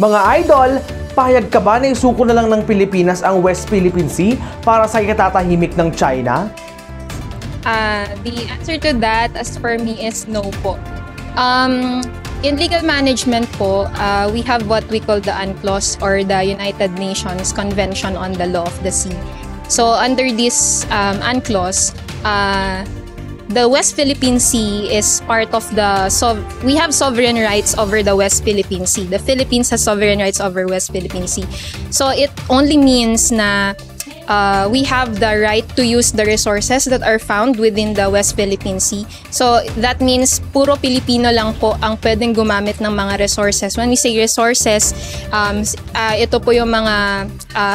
Mga idol, pahayag ka ba na isuko na lang ng Pilipinas ang West Philippine Sea para sa ikatatahimik ng China? The answer to that, as for me, is no po. In legal management po, we have what we call the UNCLOS, or the United Nations Convention on the Law of the Sea. So under this UNCLOS, the West Philippine Sea is part of the we have sovereign rights over the West Philippine Sea. The Philippines has sovereign rights over West Philippine Sea. So it only means na we have the right to use the resources that are found within the West Philippine Sea. So that means puro Pilipino lang po ang pwedeng gumamit ng mga resources. When we say resources, ito po yung mga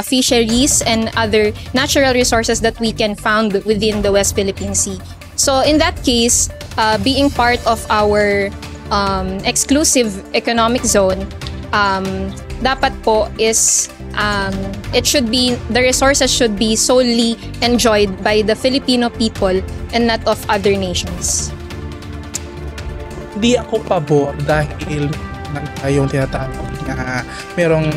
fisheries and other natural resources that we can found within the West Philippine Sea. So in that case, being part of our exclusive economic zone, dapat po is it should be, the resources should be solely enjoyed by the Filipino people and not of other nations. Hindi ako pabor dahil yung tinatawag na merong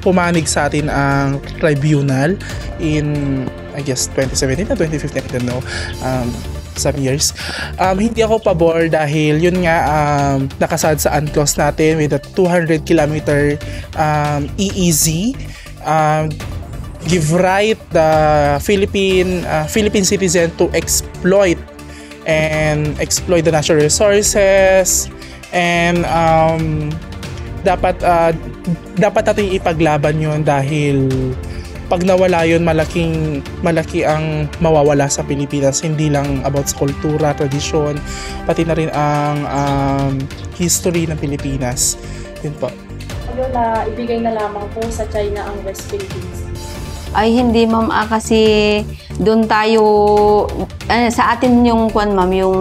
pumanig sa atin ang tribunal in I guess 2017 na 2015, I don't know, some years. Hindi ako pabor dahil yun nga nakasad sa UNCLOS natin with a 200 kilometer EEZ, give right the Philippine citizen to exploit the natural resources, and dapat natin ipaglaban yun dahil pag nawala yun, malaki ang mawawala sa Pilipinas, hindi lang about sa kultura, tradisyon, pati na rin ang history ng Pilipinas. Yun po. Ano na ibigay na lamang po sa China ang West Philippines? Ay hindi ma'am, kasi doon tayo, sa atin yung ma'am, yung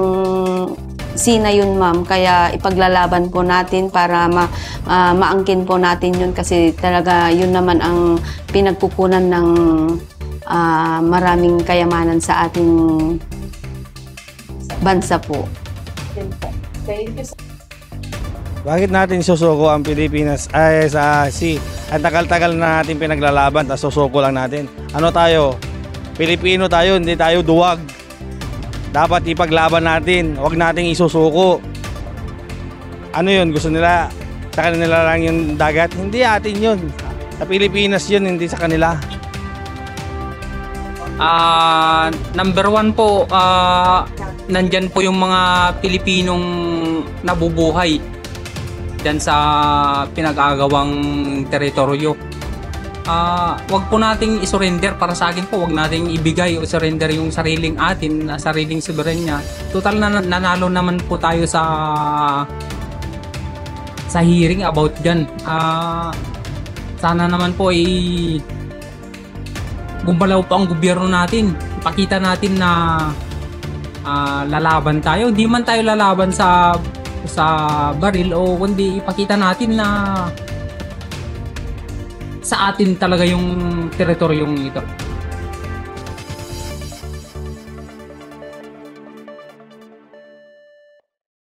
Sina yun ma'am, kaya ipaglalaban po natin para maangkin po natin yun, kasi talaga yun naman ang pinagkukunan ng maraming kayamanan sa ating bansa po. Thank you. Bakit natin susuko ang Pilipinas ay sa sea? Ang tagal-tagal na natin pinaglalaban, tapos susuko lang natin. Ano tayo? Pilipino tayo, hindi tayo duwag. Dapat ipaglaban natin, huwag nating isusuko. Ano yun? Gusto nila sa kanila lang yung dagat? Hindi atin yun. Sa Pilipinas yun, hindi sa kanila. Number one po, nandyan po yung mga Pilipinong nabubuhay dyan sa pinag-agawang teritoryo. Wag po nating isurrender, para sa akin po, wag nating ibigay o surrender yung sariling atin, sariling soberanya. Total na nanalo naman po tayo sa hearing about dyan. Sana naman po gumalaw po ang gobyerno natin. Ipakita natin na lalaban tayo. Di man tayo lalaban sa baril, o kundi ipakita natin na sa atin talaga yung teritoryong ito.